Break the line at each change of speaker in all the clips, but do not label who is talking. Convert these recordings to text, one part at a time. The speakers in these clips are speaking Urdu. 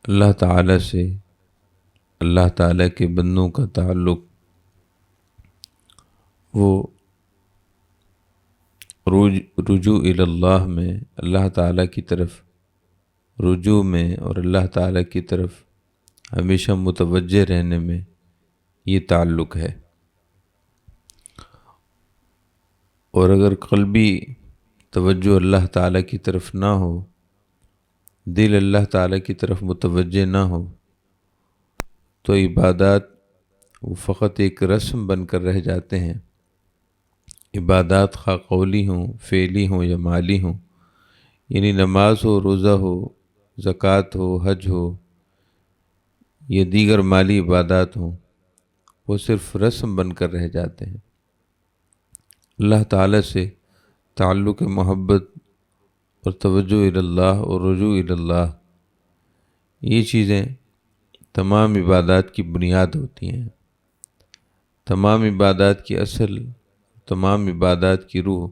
اللہ تعالیٰ سے اللہ تعالیٰ کے بندوں کا تعلق وہ رجوع الی اللہ میں اللہ تعالیٰ کی طرف رجوع میں اور اللہ تعالیٰ کی طرف ہمیشہ متوجہ رہنے میں یہ تعلق ہے۔ اور اگر قلبی توجہ اللہ تعالیٰ کی طرف نہ ہو، دل اللہ تعالیٰ کی طرف متوجہ نہ ہو، تو عبادات وہ فقط ایک رسم بن کر رہ جاتے ہیں۔ عبادات خواہ قولی ہوں، فعلی ہوں یا مالی ہوں، یعنی نماز ہو، روزہ ہو، زکوٰۃ ہو، حج ہو یا دیگر مالی عبادات ہوں، وہ صرف رسم بن کر رہ جاتے ہیں۔ اللہ تعالیٰ سے تعلق محبت اور توجہ الی اللہ اور رجوع الی اللہ، یہ چیزیں تمام عبادات کی بنیاد ہوتی ہیں۔ تمام عبادات کی اصل، تمام عبادات کی روح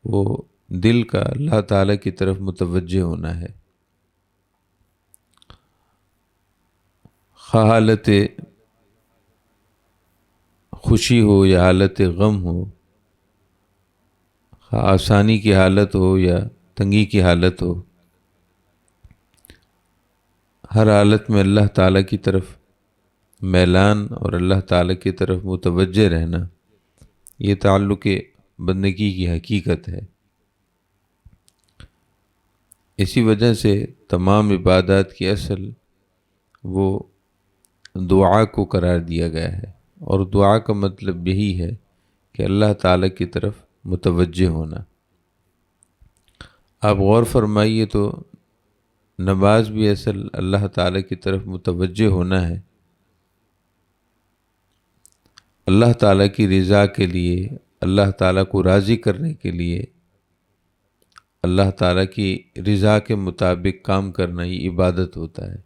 وہ دل کا اللہ تعالیٰ کی طرف متوجہ ہونا ہے۔ خواہ حالت خوشی ہو یا حالت غم ہو، خواہ آسانی کی حالت ہو یا تنگی کی حالت ہو، ہر حالت میں اللہ تعالیٰ کی طرف میلان اور اللہ تعالیٰ کی طرف متوجہ رہنا، یہ تعلق بندگی کی حقیقت ہے۔ اسی وجہ سے تمام عبادات کی اصل وہ دعا کو قرار دیا گیا ہے، اور دعا کا مطلب یہی ہے کہ اللہ تعالیٰ کی طرف متوجہ ہونا۔ آپ غور فرمائیے تو نماز بھی اصل اللہ تعالیٰ کی طرف متوجہ ہونا ہے، اللہ تعالیٰ کی رضا کے لیے، اللہ تعالیٰ کو راضی کرنے کے لیے، اللہ تعالیٰ کی رضا کے مطابق کام کرنا یہ عبادت ہوتا ہے۔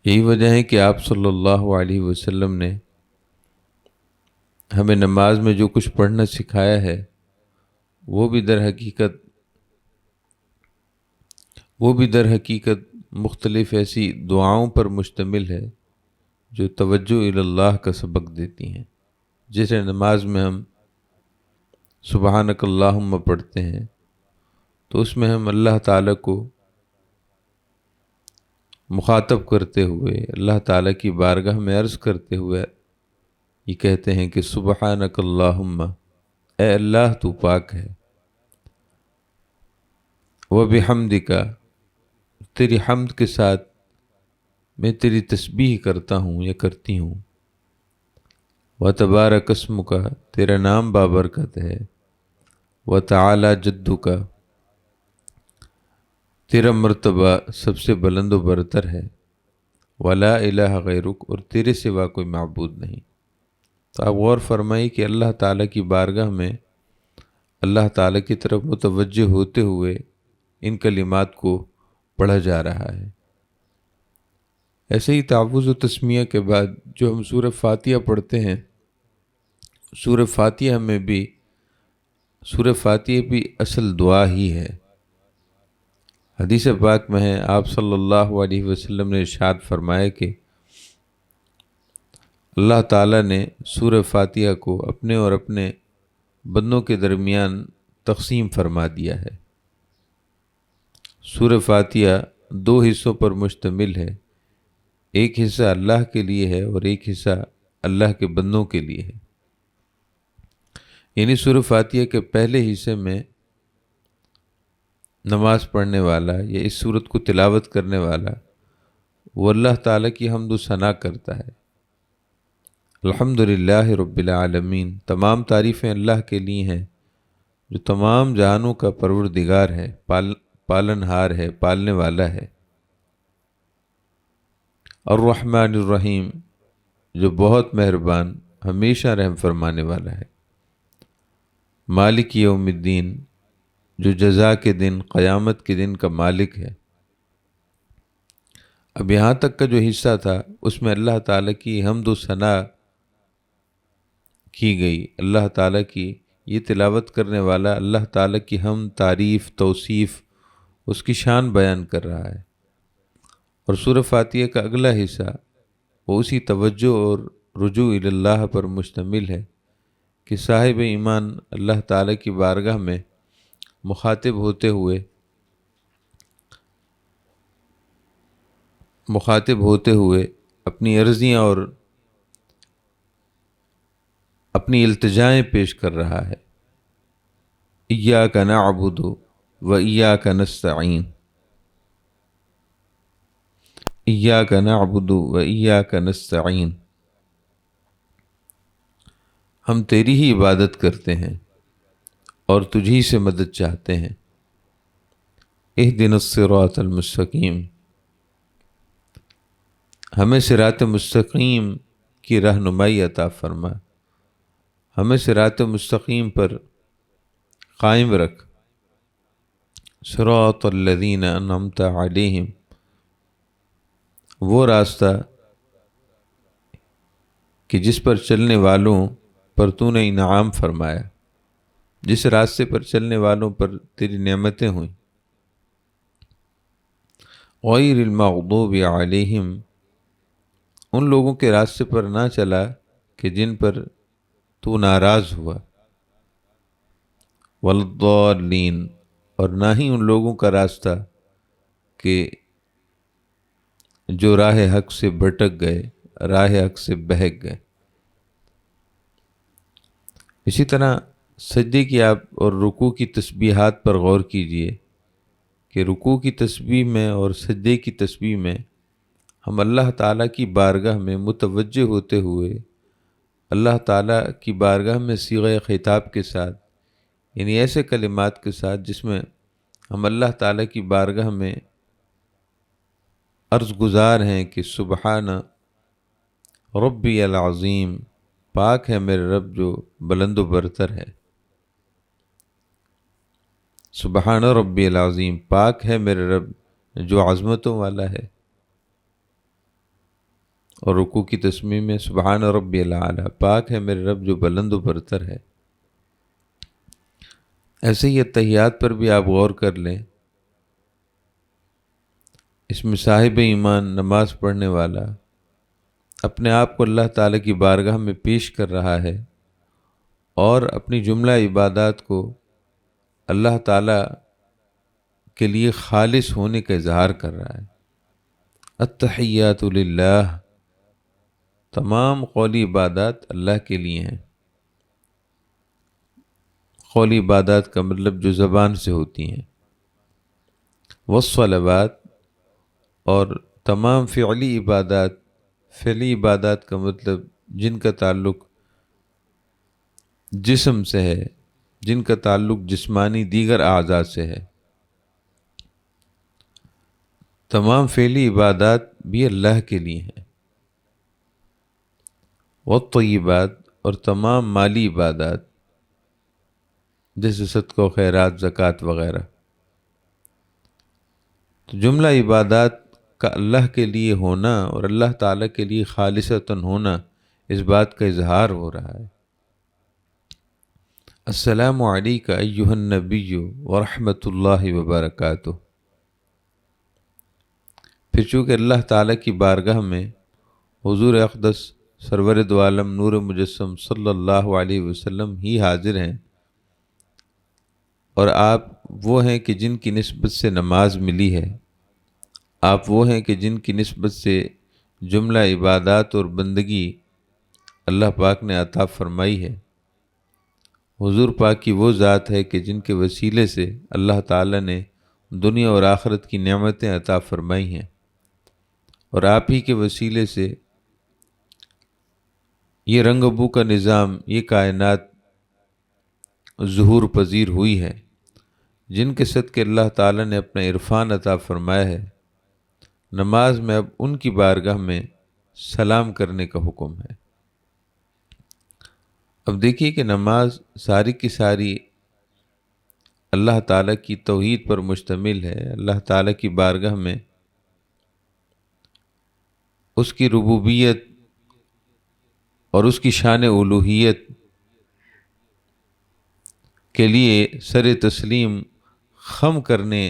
یہی وجہ ہے کہ آپ صلی اللہ علیہ وسلم نے ہمیں نماز میں جو کچھ پڑھنا سکھایا ہے وہ بھی در حقیقت مختلف ایسی دعاؤں پر مشتمل ہے جو توجہ الی اللہ کا سبق دیتی ہیں۔ جیسے نماز میں ہم سبحانک اللہم پڑھتے ہیں تو اس میں ہم اللہ تعالیٰ کو مخاطب کرتے ہوئے، اللہ تعالیٰ کی بارگاہ میں عرض کرتے ہوئے یہ کہتے ہیں کہ سبحانک اللہم، اے اللہ تو پاک ہے، وبحمدک، تیری حمد کے ساتھ میں تیری تسبیح کرتا ہوں یا کرتی ہوں، وتبارک اسمک، تیرا نام بابرکت ہے، وتعالی جدک، تیرا مرتبہ سب سے بلند و برتر ہے، ولا الہ غیرک، اور تیرے سوا کوئی معبود نہیں۔ تو آپ غور فرمائیے کہ اللہ تعالیٰ کی بارگاہ میں اللہ تعالیٰ کی طرف متوجہ ہوتے ہوئے ان کلمات کو پڑھا جا رہا ہے۔ ایسے ہی تعوذ و تسمیہ کے بعد جو ہم سورہ فاتحہ پڑھتے ہیں، سورہ فاتحہ بھی اصل دعا ہی ہے۔ حدیث پاک میں ہے، آپ صلی اللہ علیہ وسلم نے ارشاد فرمایا کہ اللہ تعالیٰ نے سورہ فاتحہ کو اپنے اور اپنے بندوں کے درمیان تقسیم فرما دیا ہے۔ سورہ فاتحہ دو حصوں پر مشتمل ہے، ایک حصہ اللہ کے لیے ہے اور ایک حصہ اللہ کے بندوں کے لیے ہے۔ یعنی سورہ فاتحہ کے پہلے حصے میں نماز پڑھنے والا یا اس سورت کو تلاوت کرنے والا وہ اللہ تعالیٰ کی حمد و ثنا کرتا ہے۔ الحمدللہ رب العالمین، تمام تعریفیں اللہ کے لیے ہیں جو تمام جہانوں کا پروردگار ہے، پالن ہار ہے، پالنے والا ہے۔ الرحمن الرحیم، جو بہت مہربان، ہمیشہ رحم فرمانے والا ہے۔ مالک یوم الدین، جو جزا کے دن، قیامت کے دن کا مالک ہے۔ اب یہاں تک کا جو حصہ تھا اس میں اللہ تعالیٰ کی حمد و ثنا کی گئی، اللہ تعالیٰ کی، یہ تلاوت کرنے والا اللہ تعالیٰ کی حمد، تعریف، توصیف اس کی شان بیان کر رہا ہے۔ اور سورہ فاتحہ کا اگلا حصہ وہ اسی توجہ اور رجوع الی اللہ پر مشتمل ہے کہ صاحب ایمان اللہ تعالیٰ کی بارگاہ میں مخاطب ہوتے ہوئے اپنی عرضیاں اور اپنی التجائیں پیش کر رہا ہے۔ ایاک نعبد و ایاک نستعین، ایاک نعبد و ایاک نستعین، ہم تیری ہی عبادت کرتے ہیں اور تجھی سے مدد چاہتے ہیں۔ اہدنا الصراط المستقیم، ہمیں صراط مستقیم کی رہنمائی عطا فرما، ہمیں صراط مستقیم پر قائم رکھ۔ صراط الذین انعمت علیہم، وہ راستہ کہ جس پر چلنے والوں پر تو نے انعام فرمایا، جس راستے پر چلنے والوں پر تیری نعمتیں ہوئیں۔ غیر المغضوب علیہم، ان لوگوں کے راستے پر نہ چلا کہ جن پر تو ناراض ہوا۔ والضالین، اور نہ ہی ان لوگوں کا راستہ کہ جو راہ حق سے بھٹک گئے، راہ حق سے بہک گئے۔ اسی طرح سجدے کی آپ اور رکوع کی تسبیحات پر غور کیجئے کہ رکوع کی تسبیح میں اور سجدے کی تسبیح میں ہم اللہ تعالیٰ کی بارگاہ میں متوجہ ہوتے ہوئے اللہ تعالیٰ کی بارگاہ میں صیغہ خطاب کے ساتھ، یعنی ایسے کلمات کے ساتھ جس میں ہم اللہ تعالیٰ کی بارگاہ میں عرض گزار ہیں کہ سبحان ربی العظیم، پاک ہے میرے رب جو بلند و برتر ہے۔ سبحان ربی العظیم، پاک ہے میرے رب جو عظمتوں والا ہے۔ اور رکوع کی تسبیح میں سبحان ربی الاعلیٰ، پاک ہے میرے رب جو بلند و برتر ہے۔ ایسے ہی اتحیات پر بھی آپ غور کر لیں، اس میں صاحب ایمان نماز پڑھنے والا اپنے آپ کو اللہ تعالیٰ کی بارگاہ میں پیش کر رہا ہے اور اپنی جملہ عبادات کو اللہ تعالیٰ کے لیے خالص ہونے کا اظہار کر رہا ہے۔ التحیات للہ، تمام قولی عبادات اللہ کے لیے ہیں۔ قولی عبادات کا مطلب جو زبان سے ہوتی ہیں، والصلوات، اور تمام فعلی عبادات کا مطلب جن کا تعلق جسم سے ہے، جن کا تعلق جسمانی دیگر اعضاء سے ہے۔ تمام فعلی عبادات بھی اللہ کے لیے ہیں۔ والطیبات، اور تمام مالی عبادات جیسے صدقہ و خیرات، زکوٰۃ وغیرہ۔ تو جملہ عبادات کا اللہ کے لیے ہونا اور اللہ تعالیٰ کے لیے خالصتاً ہونا، اس بات کا اظہار ہو رہا ہے۔ السلام علیک ایھا النبی ورحمۃ اللہ وبرکاتہ۔ پھر چونکہ اللہ تعالیٰ کی بارگاہ میں حضور اقدس سرور دو عالم نور مجسم صلی اللہ علیہ وسلم ہی حاضر ہیں، اور آپ وہ ہیں کہ جن کی نسبت سے نماز ملی ہے، آپ وہ ہیں کہ جن کی نسبت سے جملہ عبادات اور بندگی اللہ پاک نے عطا فرمائی ہے۔ حضور پاک کی وہ ذات ہے کہ جن کے وسیلے سے اللہ تعالیٰ نے دنیا اور آخرت کی نعمتیں عطا فرمائی ہیں، اور آپ ہی کے وسیلے سے یہ رنگ بو کا نظام، یہ کائنات ظہور پذیر ہوئی ہے، جن کے صدقے اللہ تعالیٰ نے اپنا عرفان عطا فرمایا ہے۔ نماز میں اب ان کی بارگاہ میں سلام کرنے کا حکم ہے۔ اب دیکھیے کہ نماز ساری کی ساری اللہ تعالیٰ کی توحید پر مشتمل ہے۔ اللہ تعالیٰ کی بارگاہ میں اس کی ربوبیت اور اس کی شان الوہیت کے لیے سر تسلیم خم کرنے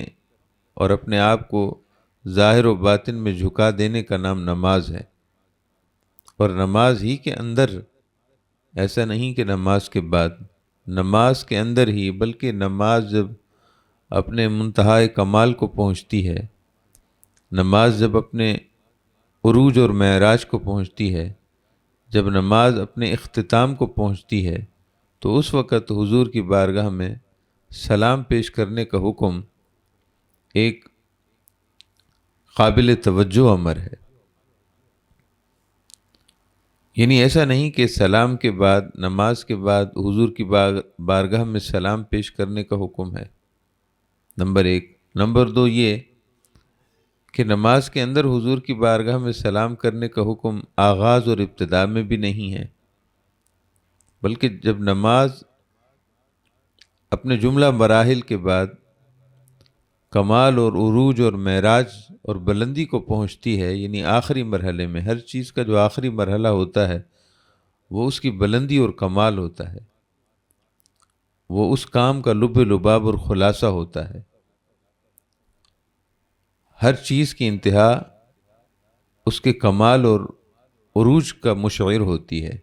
اور اپنے آپ کو ظاہر و باطن میں جھکا دینے کا نام نماز ہے۔ اور نماز ہی کے اندر، ایسا نہیں کہ نماز کے بعد، نماز کے اندر ہی، بلکہ نماز جب اپنے منتہائے کمال کو پہنچتی ہے، نماز جب اپنے عروج اور معراج کو پہنچتی ہے، جب نماز اپنے اختتام کو پہنچتی ہے، تو اس وقت حضور کی بارگاہ میں سلام پیش کرنے کا حکم ایک قابل توجہ امر ہے۔ یعنی ایسا نہیں کہ سلام کے بعد، نماز کے بعد حضور کی بارگاہ میں سلام پیش کرنے کا حکم ہے، نمبر ایک۔ نمبر دو یہ کہ نماز کے اندر حضور کی بارگاہ میں سلام کرنے کا حکم آغاز اور ابتدا میں بھی نہیں ہے، بلکہ جب نماز اپنے جملہ مراحل کے بعد کمال اور عروج اور معراج اور بلندی کو پہنچتی ہے، یعنی آخری مرحلے میں، ہر چیز کا جو آخری مرحلہ ہوتا ہے وہ اس کی بلندی اور کمال ہوتا ہے، وہ اس کام کا لب لباب اور خلاصہ ہوتا ہے۔ ہر چیز کی انتہا اس کے کمال اور عروج کا مشعر ہوتی ہے۔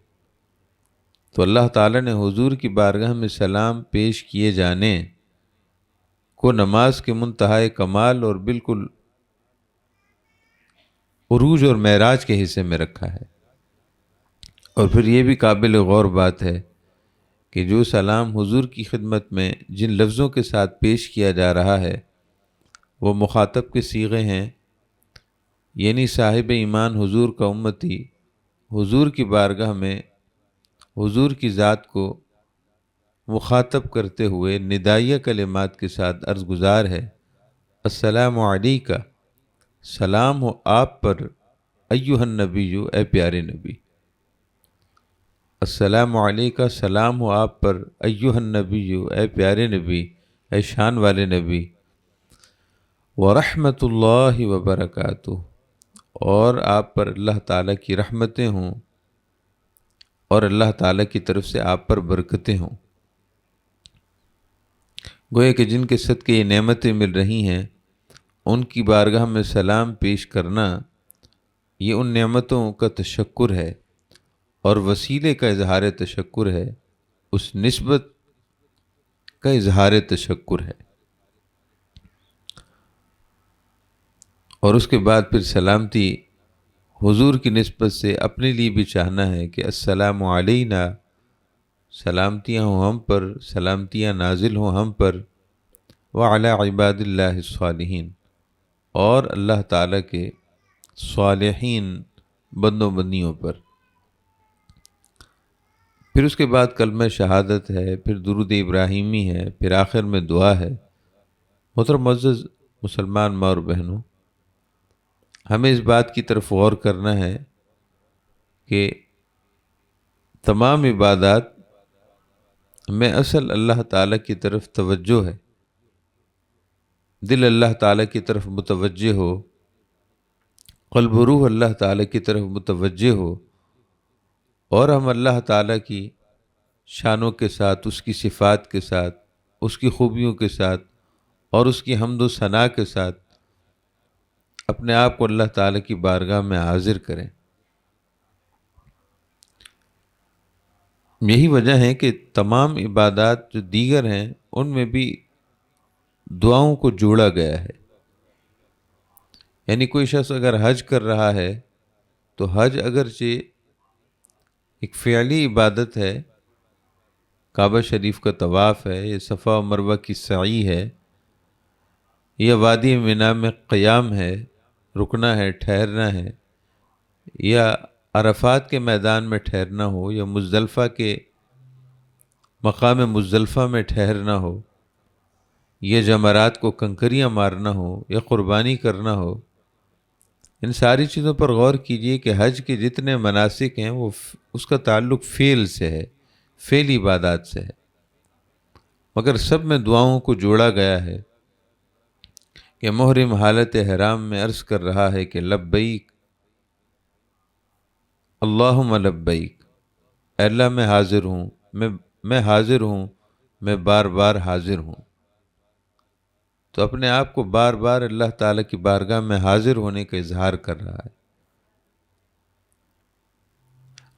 تو اللہ تعالیٰ نے حضور کی بارگاہ میں سلام پیش کیے جانے کو نماز کے منتہائے کمال اور بالکل عروج اور معراج کے حصے میں رکھا ہے۔ اور پھر یہ بھی قابل غور بات ہے کہ جو سلام حضور کی خدمت میں جن لفظوں کے ساتھ پیش کیا جا رہا ہے وہ مخاطب کے صیغے ہیں، یعنی صاحب ایمان حضور کا امتی حضور کی بارگاہ میں حضور کی ذات کو مخاطب کرتے ہوئے ندائیہ کلمات کے ساتھ عرض گزار ہے، السلام علیکہ، سلام ہو آپ پر، ایھا النبی، اے پیارے نبی۔ السلام علیکہ، سلام ہو آپ پر، ایھا النبی، اے پیارے نبی، اے شان والے نبی، ورحمۃ اللہ وبرکاتہ، اور آپ پر اللہ تعالیٰ کی رحمتیں ہوں اور اللہ تعالیٰ کی طرف سے آپ پر برکتیں ہوں۔ گویا کہ جن کے صدقے یہ نعمتیں مل رہی ہیں ان کی بارگاہ میں سلام پیش کرنا یہ ان نعمتوں کا تشکر ہے اور وسیلے کا اظہار تشکر ہے، اس نسبت کا اظہار تشکر ہے۔ اور اس کے بعد پھر سلامتی حضور کی نسبت سے اپنے لیے بھی چاہنا ہے کہ السلام علینا، سلامتیاں ہوں ہم پر، سلامتیاں نازل ہوں ہم پر، وعلی عباد اللہ الصالحین، اور اللہ تعالیٰ کے صالحین بندوں بندیوں پر۔ پھر اس کے بعد کلمہ شہادت ہے، پھر درود ابراہیمی ہے، پھر آخر میں دعا ہے۔ محترم معزز مسلمان ماں اور بہنوں، ہمیں اس بات کی طرف غور کرنا ہے کہ تمام عبادات میں اصل اللہ تعالیٰ کی طرف توجہ ہے، دل اللہ تعالیٰ کی طرف متوجہ ہو، قلب و روح اللہ تعالیٰ کی طرف متوجہ ہو، اور ہم اللہ تعالیٰ کی شانوں کے ساتھ، اس کی صفات کے ساتھ، اس کی خوبیوں کے ساتھ اور اس کی حمد و ثنا کے ساتھ اپنے آپ کو اللہ تعالیٰ کی بارگاہ میں حاضر کریں۔ یہی وجہ ہے کہ تمام عبادات جو دیگر ہیں ان میں بھی دعاؤں کو جوڑا گیا ہے۔ یعنی کوئی شخص اگر حج کر رہا ہے تو حج اگرچہ ایک فعلی عبادت ہے، کعبہ شریف کا طواف ہے، یہ صفا و مروہ کی سعی ہے، یا وادی منی میں قیام ہے، رکنا ہے، ٹھہرنا ہے، یا عرفات کے میدان میں ٹھہرنا ہو، یا مزدلفہ کے مقام مزدلفہ میں ٹھہرنا ہو، یا جمرات کو کنکریاں مارنا ہو، یا قربانی کرنا ہو، ان ساری چیزوں پر غور کیجئے کہ حج کے جتنے مناسک ہیں وہ اس کا تعلق فعل سے ہے، فعل عبادات سے ہے، مگر سب میں دعاؤں کو جوڑا گیا ہے کہ محرم حالت احرام میں عرض کر رہا ہے کہ لبیک اللہم لبیک، اے اللہ میں حاضر ہوں، میں حاضر ہوں، میں بار بار حاضر ہوں۔ تو اپنے آپ کو بار بار اللہ تعالیٰ کی بارگاہ میں حاضر ہونے کا اظہار کر رہا ہے۔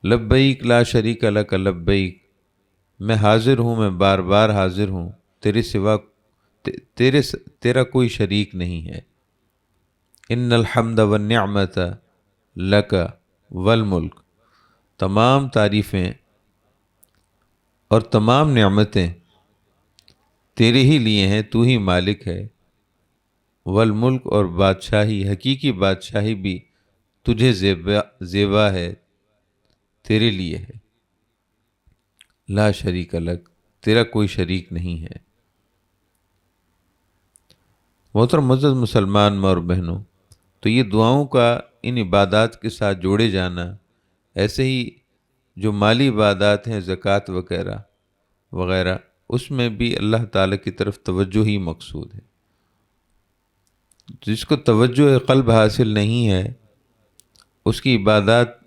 لبیک لا شریک لک لبیک، میں حاضر ہوں، میں بار بار حاضر ہوں، تیرے سوا تیرا کوئی شریک نہیں ہے۔ ان الحمد والنعمت لک والملک، تمام تعریفیں اور تمام نعمتیں تیرے ہی لیے ہیں، تو ہی مالک ہے۔ والملک، اور بادشاہی، حقیقی بادشاہی بھی تجھے زیبا ہے، تیرے لیے ہے۔ لا شریک لک، تیرا کوئی شریک نہیں ہے۔ محترم معزز مسلمان ماں اور بہنوں، تو یہ دعاؤں کا ان عبادات کے ساتھ جوڑے جانا، ایسے ہی جو مالی عبادات ہیں، زکوٰۃ وغیرہ وغیرہ، اس میں بھی اللہ تعالیٰ کی طرف توجہ ہی مقصود ہے۔ جس کو توجہ قلب حاصل نہیں ہے، اس کی عبادات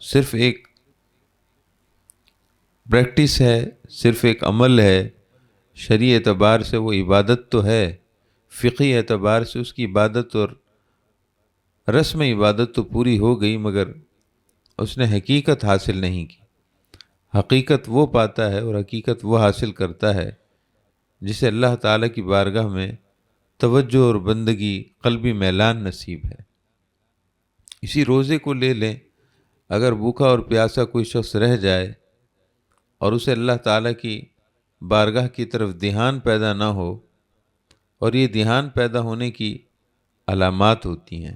صرف ایک پریکٹس ہے، صرف ایک عمل ہے۔ شرعی اعتبار سے وہ عبادت تو ہے، فقہی اعتبار سے اس کی عبادت اور رسم عبادت تو پوری ہو گئی، مگر اس نے حقیقت حاصل نہیں کی۔ حقیقت وہ پاتا ہے اور حقیقت وہ حاصل کرتا ہے جسے اللہ تعالیٰ کی بارگاہ میں توجہ اور بندگی، قلبی میلان نصیب ہے۔ اسی روزے کو لے لیں، اگر بھوکا اور پیاسا کوئی شخص رہ جائے اور اسے اللہ تعالیٰ کی بارگاہ کی طرف دھیان پیدا نہ ہو، اور یہ دھیان پیدا ہونے کی علامات ہوتی ہیں،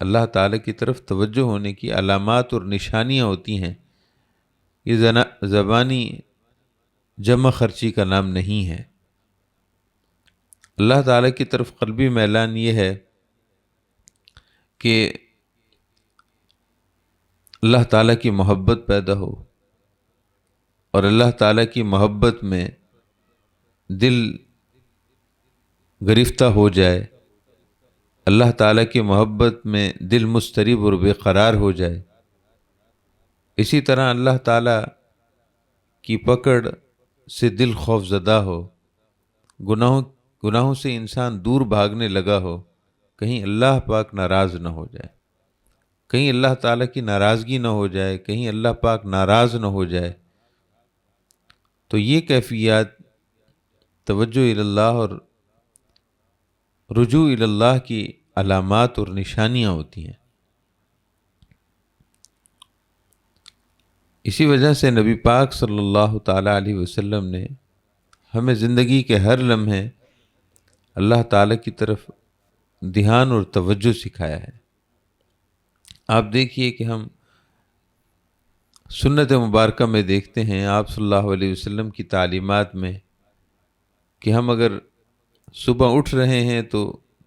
اللہ تعالیٰ کی طرف توجہ ہونے کی علامات اور نشانیاں ہوتی ہیں، یہ زبانی جمع خرچی کا نام نہیں ہے۔ اللہ تعالیٰ کی طرف قلبی میلان یہ ہے کہ اللہ تعالیٰ کی محبت پیدا ہو، اور اللہ تعالیٰ کی محبت میں دل گرفتہ ہو جائے، اللہ تعالیٰ کی محبت میں دل مضطرب اور بے قرار ہو جائے۔ اسی طرح اللہ تعالیٰ کی پکڑ سے دل خوف زدہ ہو، گناہوں سے انسان دور بھاگنے لگا ہو، کہیں اللہ پاک ناراض نہ ہو جائے، کہیں اللہ تعالیٰ کی ناراضگی نہ ہو جائے، کہیں اللہ پاک ناراض نہ ہو جائے۔ تو یہ کیفیات توجہ اللہ اور رجوع اللہ کی علامات اور نشانیاں ہوتی ہیں۔ اسی وجہ سے نبی پاک صلی اللہ تعالیٰ علیہ وسلم نے ہمیں زندگی کے ہر لمحے اللہ تعالیٰ کی طرف دھیان اور توجہ سکھایا ہے۔ آپ دیکھیے کہ ہم سنت مبارکہ میں دیکھتے ہیں، آپ صلی اللہ علیہ وسلم کی تعلیمات میں، کہ ہم اگر صبح اٹھ رہے ہیں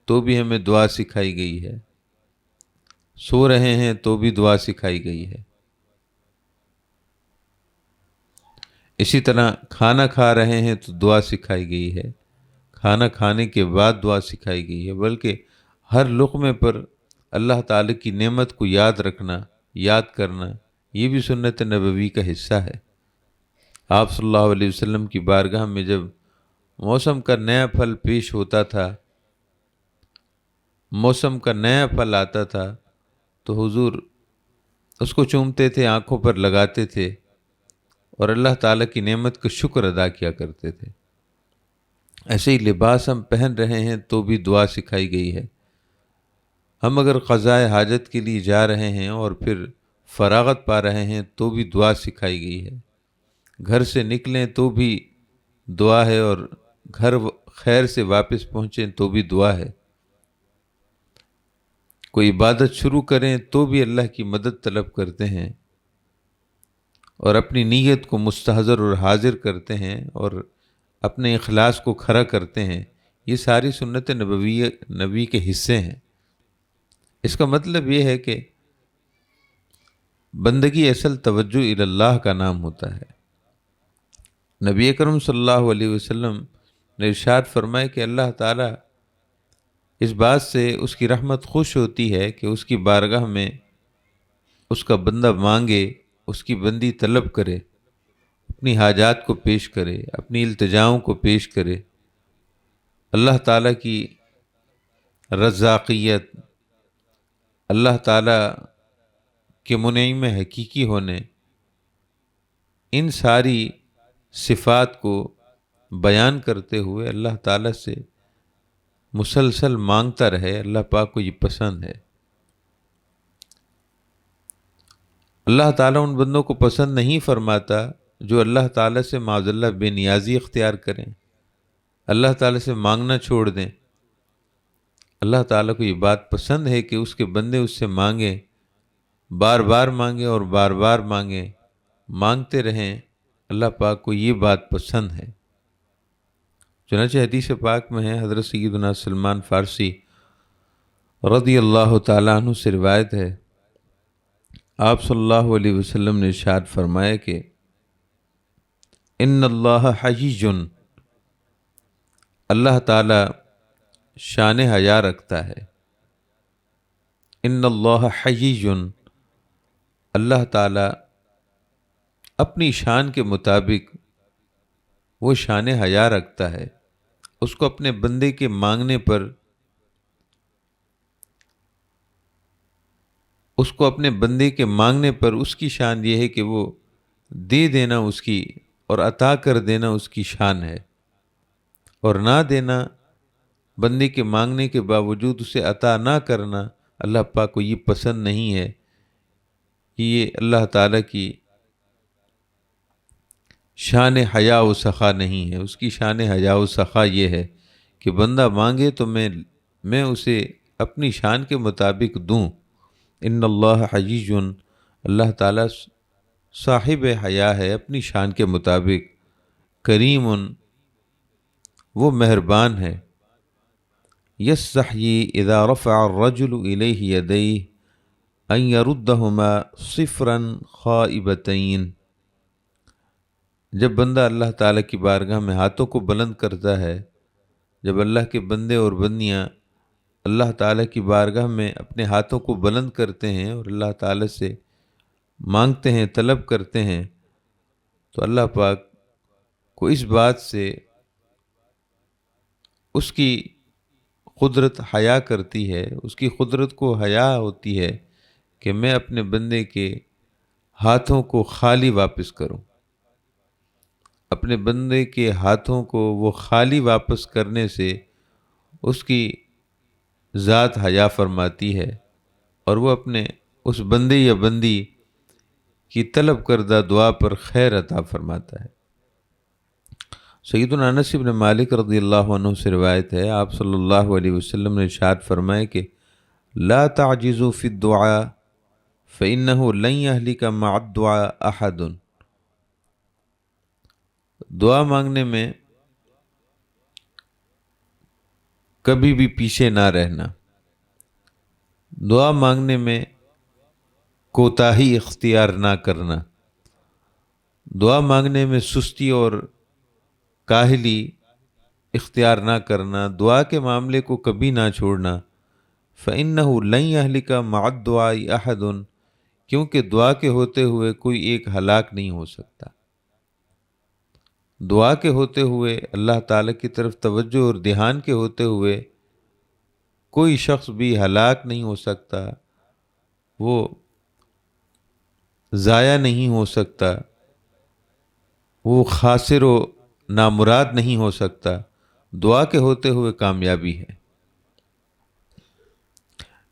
تو بھی ہمیں دعا سکھائی گئی ہے، سو رہے ہیں تو بھی دعا سکھائی گئی ہے، اسی طرح کھانا کھا رہے ہیں تو دعا سکھائی گئی ہے، کھانا کھانے کے بعد دعا سکھائی گئی ہے، بلکہ ہر لقمے پر اللہ تعالیٰ کی نعمت کو یاد رکھنا، یاد کرنا، یہ بھی سنت نبوی کا حصہ ہے۔ آپ صلی اللہ علیہ وسلم کی بارگاہ میں جب موسم کا نیا پھل پیش ہوتا تھا، موسم کا نیا پھل آتا تھا، تو حضور اس کو چومتے تھے، آنکھوں پر لگاتے تھے، اور اللہ تعالیٰ کی نعمت کا شکر ادا کیا کرتے تھے۔ ایسے ہی لباس ہم پہن رہے ہیں تو بھی دعا سکھائی گئی ہے۔ ہم اگر قضائے حاجت کے لیے جا رہے ہیں اور پھر فراغت پا رہے ہیں تو بھی دعا سکھائی گئی ہے۔ گھر سے نکلیں تو بھی دعا ہے، اور گھر خیر سے واپس پہنچیں تو بھی دعا ہے۔ کوئی عبادت شروع کریں تو بھی اللہ کی مدد طلب کرتے ہیں، اور اپنی نیت کو مستحضر اور حاضر کرتے ہیں، اور اپنے اخلاص کو کھڑا کرتے ہیں۔ یہ ساری سنت نبی کے حصے ہیں۔ اس کا مطلب یہ ہے کہ بندگی اصل توجہ اللہ کا نام ہوتا ہے۔ نبی اکرم صلی اللہ علیہ وسلم نے ارشاد فرمایا کہ اللہ تعالیٰ اس بات سے اس کی رحمت خوش ہوتی ہے کہ اس کی بارگاہ میں اس کا بندہ مانگے، اس کی بندی طلب کرے، اپنی حاجات کو پیش کرے، اپنی التجاؤں کو پیش کرے، اللہ تعالیٰ کی رزاقیت، اللہ تعالیٰ کے منعم حقیقی ہونے، ان ساری صفات کو بیان کرتے ہوئے اللہ تعالیٰ سے مسلسل مانگتا رہے، اللہ پاک کو یہ پسند ہے۔ اللہ تعالیٰ ان بندوں کو پسند نہیں فرماتا جو اللہ تعالیٰ سے معاذ اللہ بے نیازی اختیار کریں، اللہ تعالیٰ سے مانگنا چھوڑ دیں۔ اللہ تعالیٰ کو یہ بات پسند ہے کہ اس کے بندے اس سے مانگیں، بار بار مانگیں اور بار بار مانگیں، مانگتے رہیں۔ اللہ پاک کو یہ بات پسند ہے۔ چنانچہ حدیث پاک میں ہے، حضرت سیدنا سلمان فارسی رضی اللہ تعالیٰ عنہ سے روایت ہے، آپ صلی اللہ علیہ وسلم نے ارشاد فرمایا کہ ان اللہ حیی، اللہ تعالیٰ شان حیا رکھتا ہے۔ ان اللہ حیی، اللہ تعالیٰ اپنی شان کے مطابق وہ شان حیا رکھتا ہے۔ اس کو اپنے بندے کے مانگنے پر، اس کو اپنے بندے کے مانگنے پر اس کی شان یہ ہے کہ وہ دے دینا اس کی اور عطا کر دینا اس کی شان ہے، اور نہ دینا، بندے کے مانگنے کے باوجود اسے عطا نہ کرنا اللہ پاک کو یہ پسند نہیں ہے۔ یہ اللہ تعالیٰ کی شان حیا و سخا نہیں ہے۔ اس کی شان حیا و سخا یہ ہے کہ بندہ مانگے تو میں اسے اپنی شان کے مطابق دوں۔ ان اللہ حیی، اللہ تعالیٰ صاحب حیا ہے اپنی شان کے مطابق، کریم، وہ مہربان ہے۔ یستحیی اذا رفع الرجل الیہ یدیہ ان یردہما صفرا خائبتین، جب بندہ اللہ تعالیٰ کی بارگاہ میں ہاتھوں کو بلند کرتا ہے، جب اللہ کے بندے اور بندیاں اللہ تعالیٰ کی بارگاہ میں اپنے ہاتھوں کو بلند کرتے ہیں اور اللہ تعالیٰ سے مانگتے ہیں، طلب کرتے ہیں، تو اللہ پاک کو اس بات سے اس کی قدرت حیا کرتی ہے، اس کی قدرت کو حیا ہوتی ہے کہ میں اپنے بندے کے ہاتھوں کو خالی واپس کروں۔ اپنے بندے کے ہاتھوں کو وہ خالی واپس کرنے سے اس کی ذات حیا فرماتی ہے، اور وہ اپنے اس بندے یا بندی کی طلب کردہ دعا پر خیر عطا فرماتا ہے۔ سیدنا انس بن مالک رضی اللہ عنہ سے روایت ہے، آپ صلی اللہ علیہ وسلم نے ارشاد فرمایا کہ لا تعجزوا فی الدعاء فإنه لن يهلك مع الدعاء احد، دعا مانگنے میں کبھی بھی پیچھے نہ رہنا، دعا مانگنے میں کوتاہی اختیار نہ کرنا، دعا مانگنے میں سستی اور کاہلی اختیار نہ کرنا، دعا کے معاملے کو کبھی نہ چھوڑنا۔ فَإِنَّهُ لَن يَهْلِكَ مَعَ الدُّعَاءِ أَحَدٌ، کیونکہ دعا کے ہوتے ہوئے کوئی ایک ہلاک نہیں ہو سکتا۔ دعا کے ہوتے ہوئے، اللہ تعالیٰ کی طرف توجہ اور دھیان کے ہوتے ہوئے کوئی شخص بھی ہلاک نہیں ہو سکتا، وہ ضائع نہیں ہو سکتا، وہ خاسر و نامراد نہیں ہو سکتا، دعا کے ہوتے ہوئے کامیابی ہے۔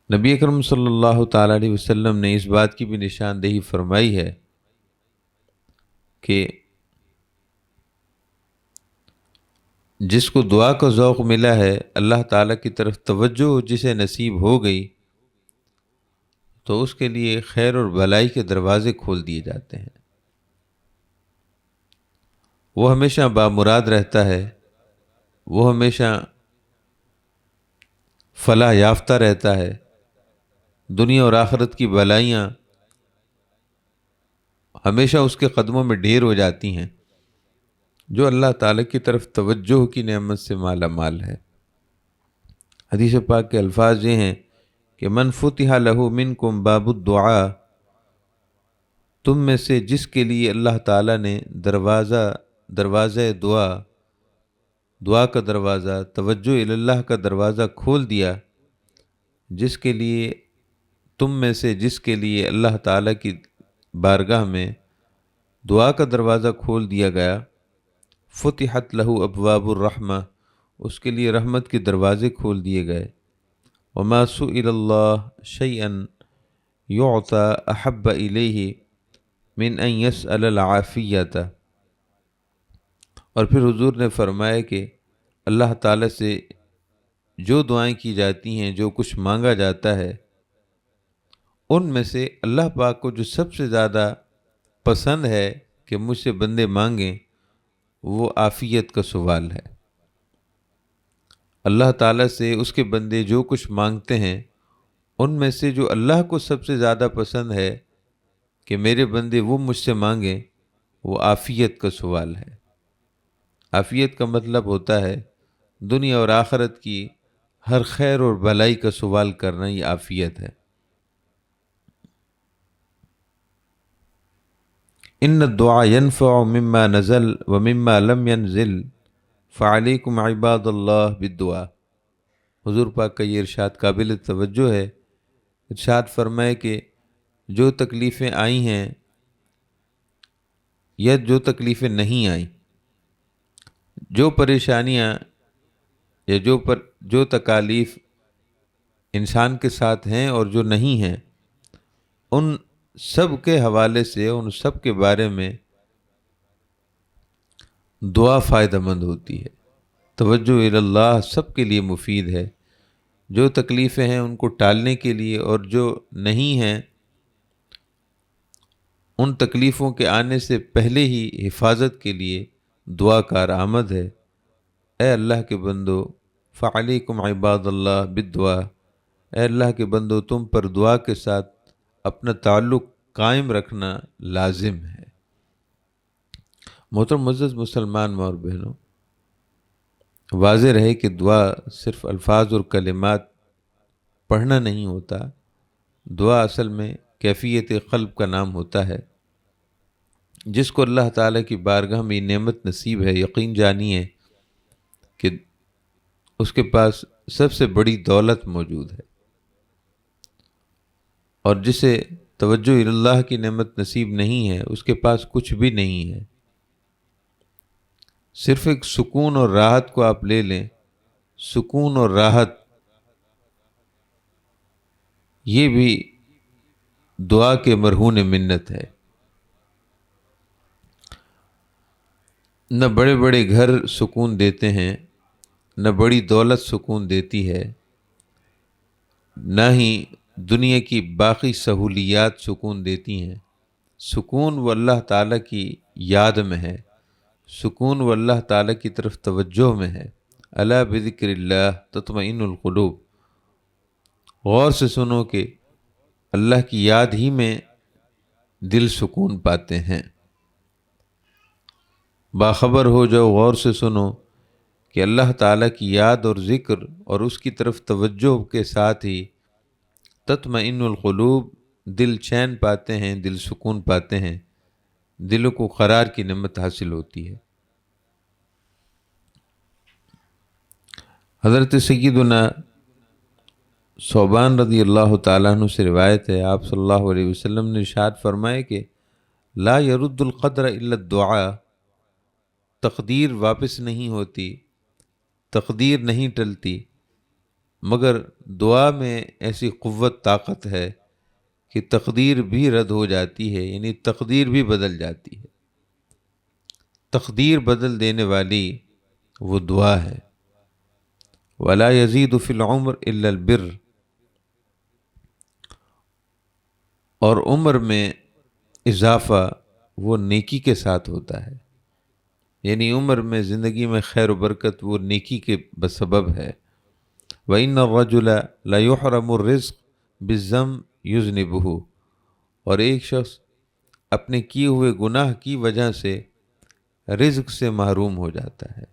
نبی اکرم صلی اللہ تعالیٰ علیہ وسلم نے اس بات کی بھی نشاندہی فرمائی ہے کہ جس کو دعا کا ذوق ملا ہے، اللہ تعالیٰ کی طرف توجہ جسے نصیب ہو گئی، تو اس کے لیے خیر اور بھلائی کے دروازے کھول دیے جاتے ہیں۔ وہ ہمیشہ بامراد رہتا ہے، وہ ہمیشہ فلاح یافتہ رہتا ہے، دنیا اور آخرت کی بھلائیاں ہمیشہ اس کے قدموں میں ڈھیر ہو جاتی ہیں، جو اللہ تعالیٰ کی طرف توجہ کی نعمت سے مالا مال ہے۔ حدیث پاک کے الفاظ یہ ہیں کہ من فتح لہ منکم باب الدعاء، تم میں سے جس کے لیے اللہ تعالیٰ نے دروازہ دعا دعا کا دروازہ، توجہ اللہ کا دروازہ کھول دیا، جس کے لیے تم میں سے جس کے لیے اللہ تعالیٰ کی بارگاہ میں دعا کا دروازہ کھول دیا گیا، فتحت لہو ابواب الرحمہ، اس کے لیے رحمت کے دروازے کھول دیے گئے۔ وما سئل اللہ شیئا یعطى احب الیہ من ان یسأل العافیۃ، اور پھر حضور نے فرمایا کہ اللہ تعالیٰ سے جو دعائیں کی جاتی ہیں، جو کچھ مانگا جاتا ہے، ان میں سے اللہ پاک کو جو سب سے زیادہ پسند ہے کہ مجھ سے بندے مانگیں، وہ عافیت کا سوال ہے۔ اللہ تعالیٰ سے اس کے بندے جو کچھ مانگتے ہیں، ان میں سے جو اللہ کو سب سے زیادہ پسند ہے کہ میرے بندے وہ مجھ سے مانگیں، وہ عافیت کا سوال ہے۔ عافیت کا مطلب ہوتا ہے دنیا اور آخرت کی ہر خیر اور بھلائی کا سوال کرنا، یہ عافیت ہے۔ ان الدعاء ينفع مما نزل ومما لم ينزل فعلیکم عباد اللہ بالدعاء۔ حضور پاک کا یہ ارشاد قابل توجہ ہے۔ ارشاد فرمائے کہ جو تکلیفیں آئی ہیں یا جو تکلیفیں نہیں آئیں، جو پریشانیاں یا جو تکالیف انسان کے ساتھ ہیں اور جو نہیں ہیں، ان سب کے حوالے سے، ان سب کے بارے میں دعا فائدہ مند ہوتی ہے۔ توجہ اللہ سب کے لیے مفید ہے۔ جو تکلیفیں ہیں ان کو ٹالنے کے لیے، اور جو نہیں ہیں ان تکلیفوں کے آنے سے پہلے ہی حفاظت کے لیے دعا کارآمد ہے۔ اے اللہ کے بندو، فعلیکم عباد اللہ بالدعاء، اے اللہ کے بندو تم پر دعا کے ساتھ اپنا تعلق قائم رکھنا لازم ہے۔ محترم معزز مسلمان ماں اور بہنوں، واضح رہے کہ دعا صرف الفاظ اور کلمات پڑھنا نہیں ہوتا۔ دعا اصل میں کیفیت قلب کا نام ہوتا ہے۔ جس کو اللہ تعالیٰ کی بارگاہ میں یہ نعمت نصیب ہے، یقین جانیے کہ اس کے پاس سب سے بڑی دولت موجود ہے، اور جسے توجہ اللہ کی نعمت نصیب نہیں ہے، اس کے پاس کچھ بھی نہیں ہے۔ صرف ایک سکون اور راحت کو آپ لے لیں، سکون اور راحت یہ بھی دعا کے مرہون منت ہے۔ نہ بڑے بڑے گھر سکون دیتے ہیں، نہ بڑی دولت سکون دیتی ہے، نہ ہی دنیا کی باقی سہولیات سکون دیتی ہیں۔ سکون وہ اللہ تعالیٰ کی یاد میں ہے، سکون وہ اللہ تعالیٰ کی طرف توجہ میں ہے۔ الا بذکر اللہ تطمئن القلوب۔ غور سے سنو کہ اللہ کی یاد ہی میں دل سکون پاتے ہیں۔ باخبر ہو جاؤ، غور سے سنو کہ اللہ تعالیٰ کی یاد اور ذکر اور اس کی طرف توجہ کے ساتھ ہی تطمئن القلوب، دل چین پاتے ہیں، دل سکون پاتے ہیں، دلوں کو قرار کی نعمت حاصل ہوتی ہے۔ حضرت سیدنا ثوبان رضی اللہ تعالیٰ عنہ سے روایت ہے، آپ صلی اللہ علیہ وسلم نے ارشاد فرمائے کہ لا يرد القدر الا الدعاء، تقدیر واپس نہیں ہوتی، تقدیر نہیں ٹلتی، مگر دعا میں ایسی قوت طاقت ہے کہ تقدیر بھی رد ہو جاتی ہے، یعنی تقدیر بھی بدل جاتی ہے۔ تقدیر بدل دینے والی وہ دعا ہے۔ ولا يزيد في العمر الا البر، اور عمر میں اضافہ وہ نیکی کے ساتھ ہوتا ہے، یعنی عمر میں، زندگی میں خیر و برکت وہ نیکی کے بسبب ہے۔ وَإِنَّ الرَّجُلَ لَيُحْرَمُ الرِّزْقَ بِالذَّنبِ يُذْنِبُهُ، اور ایک شخص اپنے کیے ہوئے گناہ کی وجہ سے رزق سے محروم ہو جاتا ہے۔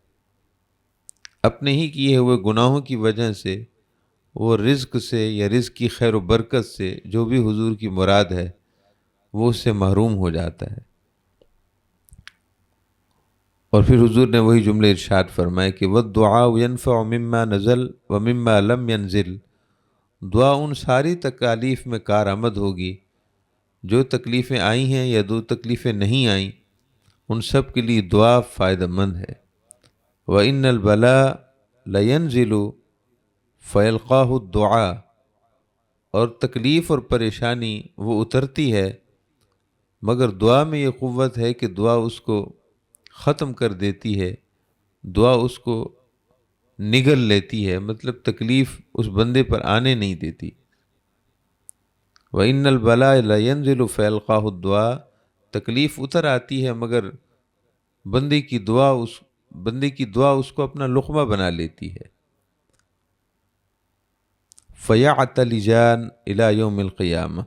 اپنے ہی کیے ہوئے گناہوں کی وجہ سے وہ رزق سے یا رزق کی خیر و برکت سے، جو بھی حضور کی مراد ہے، وہ اس سے محروم ہو جاتا ہے۔ اور پھر حضور نے وہی جملے ارشاد فرمائے کہ وَالدُّعَاءُ يَنْفَعُ مِمَّا نَزَلَ وَمِمَّا لَمْ يَنزِلْ، دعا ان ساری تکالیف میں کارآمد ہوگی جو تکلیفیں آئی ہیں یا جو تکلیفیں نہیں آئیں، ان سب کے لیے دعا فائدہ مند ہے۔ وَإِنَّ الْبَلَاءَ لَيَنْزِلُ فَيَلْقَاهُ الدُّعَاء، اور تکلیف اور پریشانی وہ اترتی ہے مگر دعا میں یہ قوت ہے کہ دعا اس کو ختم کر دیتی ہے، دعا اس کو نگل لیتی ہے، مطلب تکلیف اس بندے پر آنے نہیں دیتی۔ وَإِنَّ الْبَلَاءَ لَيَنْزِلُ فَيَلْقَاهُ الدُّعَاء، تکلیف اتر آتی ہے مگر بندے کی دعا اس کو اپنا لقمہ بنا لیتی ہے۔ فَيَعْتَلِجَانِ إِلَى يَوْمِ الْقِيَامَةِ،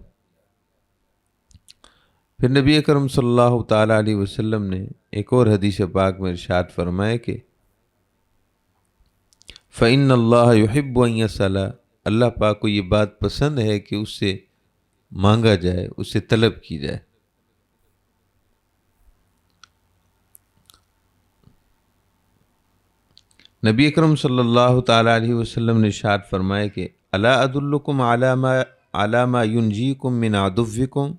پھر نبی اکرم صلی اللہ تعالیٰ علیہ وسلم نے ایک اور حدیث پاک میں ارشاد فرمایا کہ فَإِنَّ اللَّهَ يُحِبُّ أَن يَسْأَلَ، اللہ پاک کو یہ بات پسند ہے کہ اس سے مانگا جائے، اس سے طلب کی جائے۔ نبی اکرم صلی اللہ تعالیٰ علیہ وسلم نے ارشاد فرمایا کہ الا ادلکم علی ما ینجیکم من عدوکم،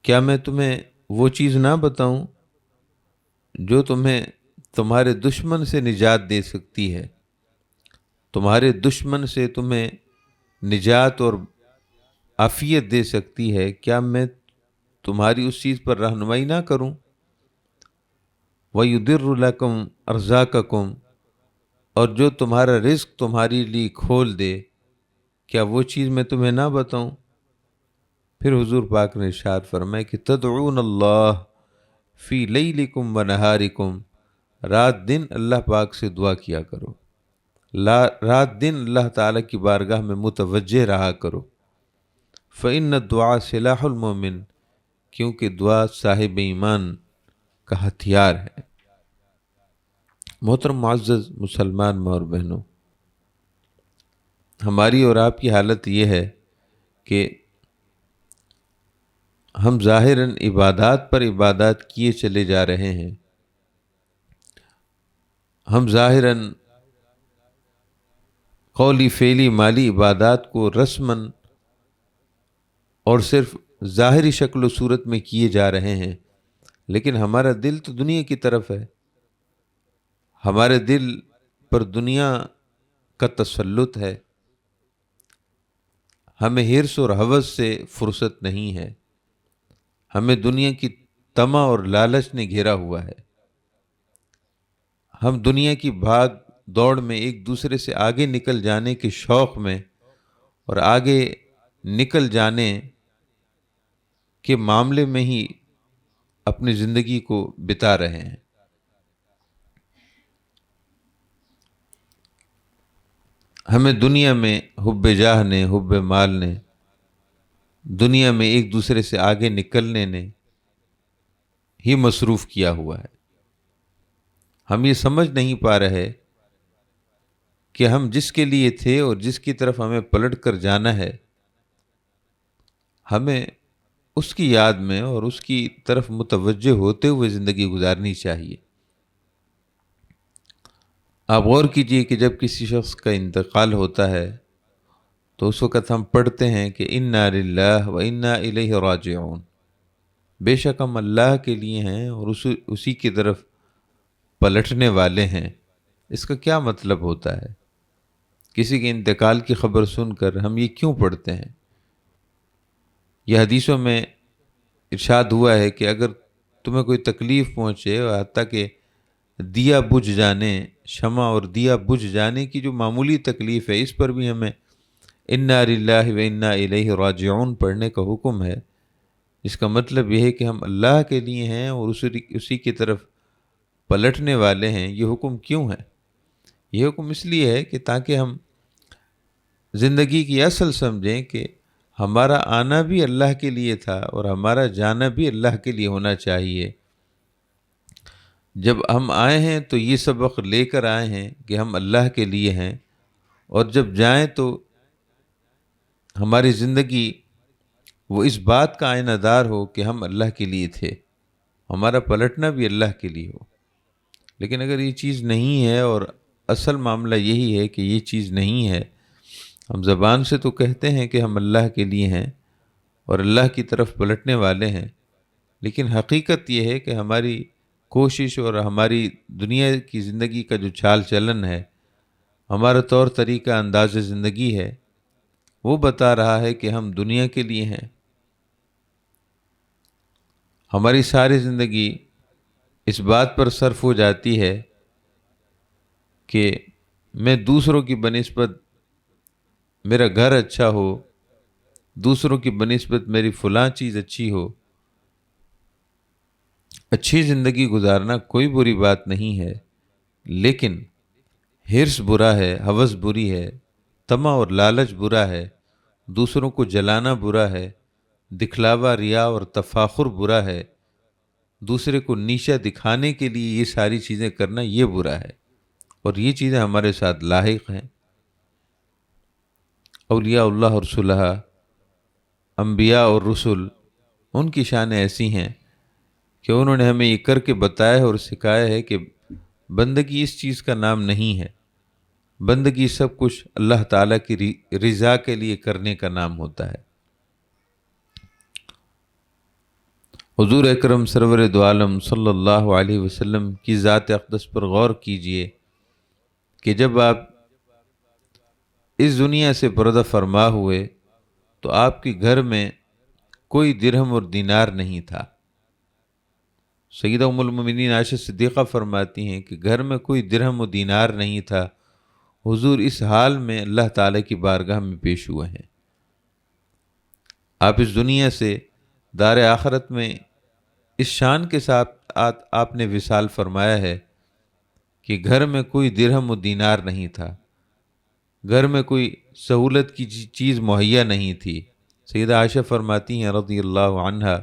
کیا میں تمہیں وہ چیز نہ بتاؤں جو تمہیں تمہارے دشمن سے نجات دے سکتی ہے، تمہارے دشمن سے تمہیں نجات اور عافیت دے سکتی ہے، کیا میں تمہاری اس چیز پر رہنمائی نہ کروں؟ وَيُدِرُّ لَكُمْ أَرْزَاقَكُمْ، اور جو تمہارا رزق تمہارے لیے کھول دے، کیا وہ چیز میں تمہیں نہ بتاؤں؟ پھر حضور پاک نے ارشاد فرمایا کہ تدعون اللہ فی لیلکم و نہارکم، رات دن اللہ پاک سے دعا کیا کرو، رات دن اللہ تعالیٰ کی بارگاہ میں متوجہ رہا کرو۔ فإن الدعاء سلاح المومن، کیونکہ دعا صاحب ایمان کا ہتھیار ہے۔ محترم معزز مسلمان ماں اور بہنوں، ہماری اور آپ کی حالت یہ ہے کہ ہم ظاہراً عبادات پر عبادات کیے چلے جا رہے ہیں، ہم ظاہراً قولی فعلی مالی عبادات کو رسماً اور صرف ظاہری شکل و صورت میں کیے جا رہے ہیں، لیکن ہمارا دل تو دنیا کی طرف ہے، ہمارے دل پر دنیا کا تسلط ہے، ہمیں حرص اور ہوس سے فرصت نہیں ہے، ہمیں دنیا کی طمع اور لالچ نے گھیرا ہوا ہے، ہم دنیا کی بھاگ دوڑ میں ایک دوسرے سے آگے نکل جانے کے شوق میں اور آگے نکل جانے کے معاملے میں ہی اپنی زندگی کو بتا رہے ہیں۔ ہمیں دنیا میں حب جاہ نے، حب مال نے، دنیا میں ایک دوسرے سے آگے نکلنے نے ہی مصروف کیا ہوا ہے۔ ہم یہ سمجھ نہیں پا رہے کہ ہم جس کے لیے تھے اور جس کی طرف ہمیں پلٹ کر جانا ہے، ہمیں اس کی یاد میں اور اس کی طرف متوجہ ہوتے ہوئے زندگی گزارنی چاہیے۔ آپ غور کیجئے کہ جب کسی شخص کا انتقال ہوتا ہے تو اس وقت ہم پڑھتے ہیں کہ انا للہ و انا الیہ راجعون، بے شک ہم اللہ کے لیے ہیں اور اسی کی طرف پلٹنے والے ہیں۔ اس کا کیا مطلب ہوتا ہے؟ کسی کے انتقال کی خبر سن کر ہم یہ کیوں پڑھتے ہیں؟ یہ حدیثوں میں ارشاد ہوا ہے کہ اگر تمہیں کوئی تکلیف پہنچے اور حتیٰ کہ دیا بجھ جانے، شمع اور دیا بجھ جانے کی جو معمولی تکلیف ہے، اس پر بھی ہمیں انا للہ و انا الیہ راجعون پڑھنے کا حکم ہے۔ اس کا مطلب یہ ہے کہ ہم اللہ کے لیے ہیں اور اسی کی طرف پلٹنے والے ہیں۔ یہ حکم کیوں ہے؟ یہ حکم اس لیے ہے کہ تاکہ ہم زندگی کی اصل سمجھیں کہ ہمارا آنا بھی اللہ کے لیے تھا اور ہمارا جانا بھی اللہ کے لیے ہونا چاہیے۔ جب ہم آئے ہیں تو یہ سبق لے کر آئے ہیں کہ ہم اللہ کے لیے ہیں، اور جب جائیں تو ہماری زندگی وہ اس بات کا آئینہ دار ہو کہ ہم اللہ کے لیے تھے، ہمارا پلٹنا بھی اللہ کے لیے ہو۔ لیکن اگر یہ چیز نہیں ہے اور اصل معاملہ یہی ہے کہ یہ چیز نہیں ہے، ہم زبان سے تو کہتے ہیں کہ ہم اللہ کے لیے ہیں اور اللہ کی طرف پلٹنے والے ہیں، لیکن حقیقت یہ ہے کہ ہماری کوشش اور ہماری دنیا کی زندگی کا جو چال چلن ہے، ہمارا طور طریقہ انداز زندگی ہے، وہ بتا رہا ہے کہ ہم دنیا کے لیے ہیں۔ ہماری ساری زندگی اس بات پر صرف ہو جاتی ہے کہ میں دوسروں کی بنسبت میرا گھر اچھا ہو، دوسروں کی بنسبت میری فلاں چیز اچھی ہو۔ اچھی زندگی گزارنا کوئی بری بات نہیں ہے، لیکن حرص برا ہے، ہوس بری ہے، طمع اور لالچ برا ہے، دوسروں کو جلانا برا ہے، دکھلاوا، ریا اور تفاخر برا ہے، دوسرے کو نیچا دکھانے کے لیے یہ ساری چیزیں کرنا یہ برا ہے، اور یہ چیزیں ہمارے ساتھ لاحق ہیں۔ اولیاء اللہ اور صلحاء، انبیاء اور رسل، ان کی شانیں ایسی ہیں کہ انہوں نے ہمیں یہ کر کے بتایا ہے اور سکھایا ہے کہ بندگی اس چیز کا نام نہیں ہے، بندگی سب کچھ اللہ تعالیٰ کی رضا کے لیے کرنے کا نام ہوتا ہے۔ حضور اکرم سرور دو عالم صلی اللہ علیہ وسلم کی ذات اقدس پر غور کیجئے کہ جب آپ اس دنیا سے پردہ فرما ہوئے تو آپ کے گھر میں کوئی درہم اور دینار نہیں تھا۔ سیدہ ام المومنین عائشہ صدیقہ فرماتی ہیں کہ گھر میں کوئی درہم و دینار نہیں تھا، حضور اس حال میں اللہ تعالیٰ کی بارگاہ میں پیش ہوئے ہیں۔ آپ اس دنیا سے دار آخرت میں اس شان کے ساتھ آپ نے وصال فرمایا ہے کہ گھر میں کوئی درہم و دینار نہیں تھا، گھر میں کوئی سہولت کی چیز مہیا نہیں تھی۔ سیدہ عائشہ فرماتی ہیں رضی اللہ عنہا،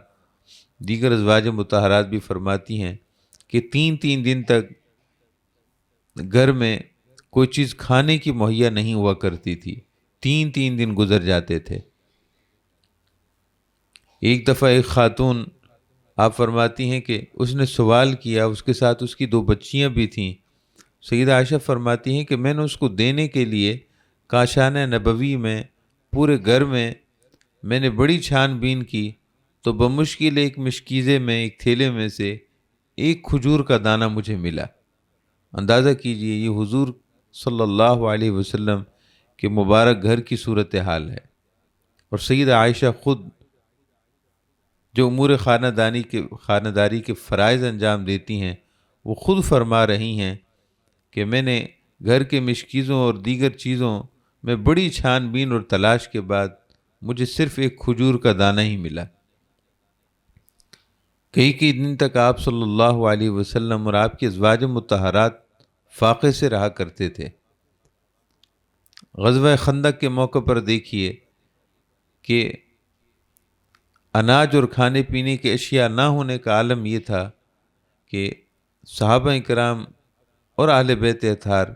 دیگر ازواج مطہرات بھی فرماتی ہیں کہ 3 دن تک گھر میں کوئی چیز کھانے کی مہیا نہیں ہوا کرتی تھی، 3 دن گزر جاتے تھے۔ ایک دفعہ ایک خاتون، آپ فرماتی ہیں کہ اس نے سوال کیا، اس کے ساتھ اس کی 2 بچیاں بھی تھیں۔ سیدہ عائشہ فرماتی ہیں کہ میں نے اس کو دینے کے لیے کاشانہ نبوی میں پورے گھر میں نے بڑی چھان بین کی تو بمشکل ایک مشکیزے میں، ایک تھیلے میں سے ایک کھجور کا دانہ مجھے ملا۔ اندازہ کیجئے یہ حضور صلی اللہ علیہ وسلم کے مبارک گھر کی صورتحال ہے، اور سیدہ عائشہ خود جو امور خانہ داری کے فرائض انجام دیتی ہیں، وہ خود فرما رہی ہیں کہ میں نے گھر کے مشکیزوں اور دیگر چیزوں میں بڑی چھان بین اور تلاش کے بعد مجھے صرف ایک کھجور کا دانہ ہی ملا۔ کئی دن تک آپ صلی اللہ علیہ وسلم اور آپ کے ازواج مطہرات فاقے سے رہا کرتے تھے۔ غزوہ خندق کے موقع پر دیکھیے کہ اناج اور کھانے پینے کی اشیاء نہ ہونے کا عالم یہ تھا کہ صحابہ کرام اور اہل بیت اطہار،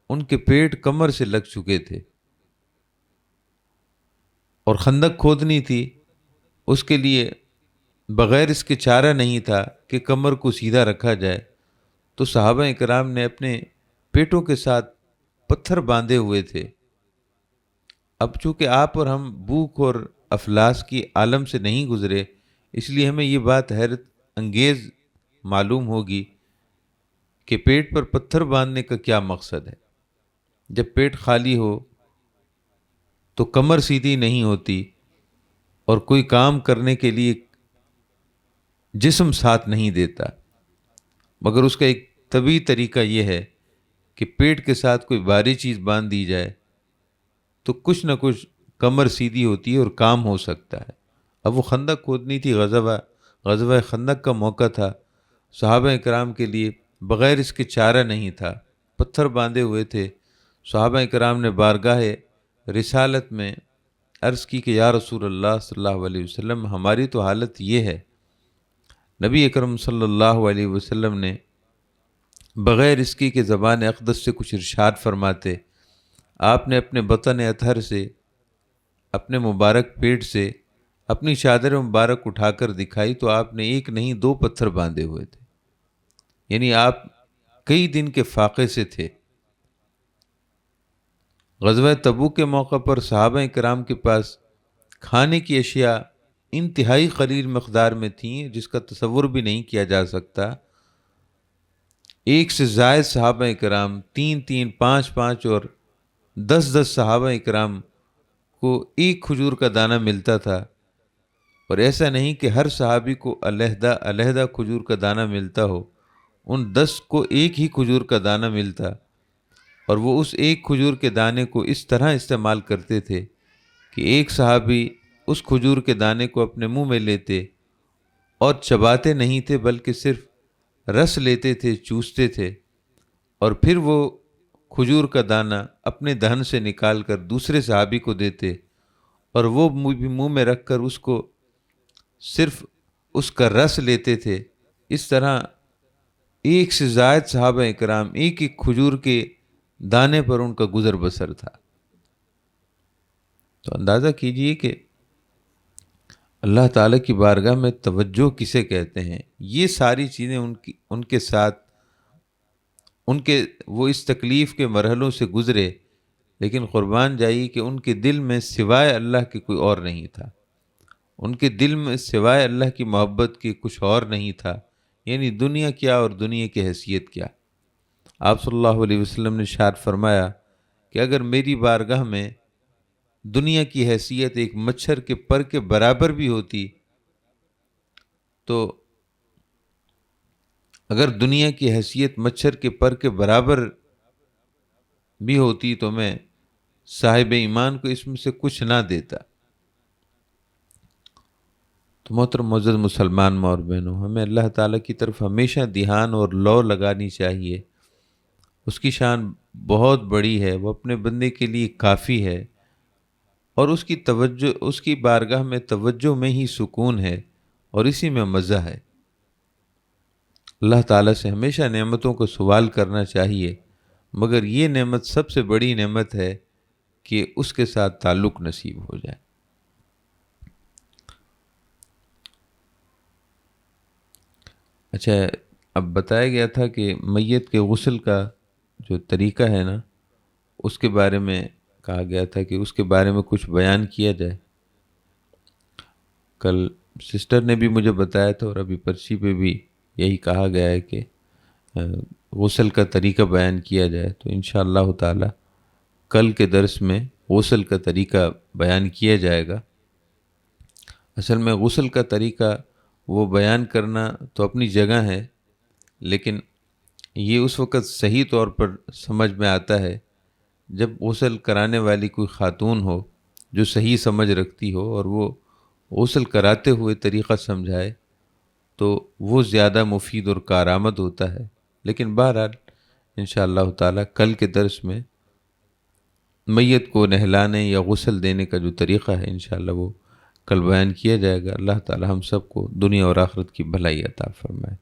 ان کے پیٹ کمر سے لگ چکے تھے، اور خندق کھودنی تھی، اس کے لیے بغیر اس کے چارہ نہیں تھا کہ کمر کو سیدھا رکھا جائے، تو صحابہ کرام نے اپنے پیٹوں کے ساتھ پتھر باندھے ہوئے تھے۔ اب چونکہ آپ اور ہم بھوک اور افلاس کی عالم سے نہیں گزرے، اس لیے ہمیں یہ بات حیرت انگیز معلوم ہوگی کہ پیٹ پر پتھر باندھنے کا کیا مقصد ہے۔ جب پیٹ خالی ہو تو کمر سیدھی نہیں ہوتی، اور کوئی کام کرنے کے لیے جسم ساتھ نہیں دیتا، مگر اس کا ایک طبیعی طریقہ یہ ہے کہ پیٹ کے ساتھ کوئی بھاری چیز باندھ دی جائے تو کچھ نہ کچھ کمر سیدھی ہوتی ہے اور کام ہو سکتا ہے۔ اب وہ خندق کھودنی تھی، غزوہ خندق کا موقع تھا، صحابہ کرام کے لیے بغیر اس کے چارہ نہیں تھا، پتھر باندھے ہوئے تھے۔ صحابہ کرام نے بارگاہ رسالت میں عرض کی کہ یا رسول اللہ صلی اللہ علیہ وسلم، ہماری تو حالت یہ ہے۔ نبی اکرم صلی اللہ علیہ وسلم نے بغیر اس کی کہ زبان اقدس سے کچھ ارشاد فرماتے، آپ نے اپنے بطن اطہر سے، اپنے مبارک پیٹ سے اپنی چادر مبارک اٹھا کر دکھائی تو آپ نے 1 نہیں 2 پتھر باندھے ہوئے تھے، یعنی آپ کئی دن کے فاقے سے تھے۔ غزوہ تبوک کے موقع پر صحابہ کرام کے پاس کھانے کی اشیاء انتہائی قلیل مقدار میں تھیں، جس کا تصور بھی نہیں کیا جا سکتا۔ ایک سے زائد صحابہ کرام، 3 5 5 اور 10 صحابہ کرام کو ایک کھجور کا دانہ ملتا تھا، اور ایسا نہیں کہ ہر صحابی کو علیحدہ علیحدہ کھجور کا دانہ ملتا ہو، ان 10 کو ایک ہی کھجور کا دانہ ملتا، اور وہ اس ایک کھجور کے دانے کو اس طرح استعمال کرتے تھے کہ ایک صحابی اس کھجور کے دانے کو اپنے منہ میں لیتے اور چباتے نہیں تھے، بلکہ صرف رس لیتے تھے، چوستے تھے، اور پھر وہ کھجور کا دانہ اپنے دہن سے نکال کر دوسرے صحابی کو دیتے، اور وہ بھی منہ میں رکھ کر اس کو صرف اس کا رس لیتے تھے۔ اس طرح ایک سے زائد صحابہ کرام ایک ایک کھجور کے دانے پر ان کا گزر بسر تھا۔ تو اندازہ کیجئے کہ اللہ تعالیٰ کی بارگاہ میں توجہ کسے کہتے ہیں۔ یہ ساری چیزیں ان کے ساتھ وہ اس تکلیف کے مرحلوں سے گزرے، لیکن قربان جائیے کہ ان کے دل میں سوائے اللہ کے کوئی اور نہیں تھا، ان کے دل میں سوائے اللہ کی محبت کے کچھ اور نہیں تھا، یعنی دنیا کیا اور دنیا کی حیثیت کیا۔ آپ صلی اللہ علیہ وسلم نے ارشاد فرمایا کہ اگر میری بارگاہ میں دنیا کی حیثیت ایک مچھر کے پر کے برابر بھی ہوتی، تو اگر دنیا کی حیثیت مچھر کے پر کے برابر بھی ہوتی تو میں صاحب ایمان کو اس میں سے کچھ نہ دیتا۔ تو محترم معزز مسلمان ماں اور بہنوں، ہمیں اللہ تعالیٰ کی طرف ہمیشہ دھیان اور لو لگانی چاہیے۔ اس کی شان بہت بڑی ہے، وہ اپنے بندے کے لیے کافی ہے، اور اس کی بارگاہ میں توجہ میں ہی سکون ہے، اور اسی میں مزہ ہے۔ اللہ تعالیٰ سے ہمیشہ نعمتوں کو سوال کرنا چاہیے، مگر یہ نعمت سب سے بڑی نعمت ہے کہ اس کے ساتھ تعلق نصیب ہو جائے۔ اچھا، اب بتایا گیا تھا کہ میت کے غسل کا جو طریقہ ہے نا، اس کے بارے میں کہا گیا تھا کہ اس کے بارے میں کچھ بیان کیا جائے۔ کل سسٹر نے بھی مجھے بتایا تھا، اور ابھی پرچی پہ بھی یہی کہا گیا ہے کہ غسل کا طریقہ بیان کیا جائے، تو انشاءاللہ تعالی کل کے درس میں غسل کا طریقہ بیان کیا جائے گا۔ اصل میں غسل کا طریقہ وہ بیان کرنا تو اپنی جگہ ہے، لیکن یہ اس وقت صحیح طور پر سمجھ میں آتا ہے جب غسل کرانے والی کوئی خاتون ہو جو صحیح سمجھ رکھتی ہو، اور وہ غسل کراتے ہوئے طریقہ سمجھائے، تو وہ زیادہ مفید اور کارآمد ہوتا ہے۔ لیکن بہرحال انشاءاللہ تعالی کل کے درس میں میت کو نہلانے یا غسل دینے کا جو طریقہ ہے انشاءاللہ وہ کل بیان کیا جائے گا۔ اللہ تعالی ہم سب کو دنیا اور آخرت کی بھلائی عطا فرمائے۔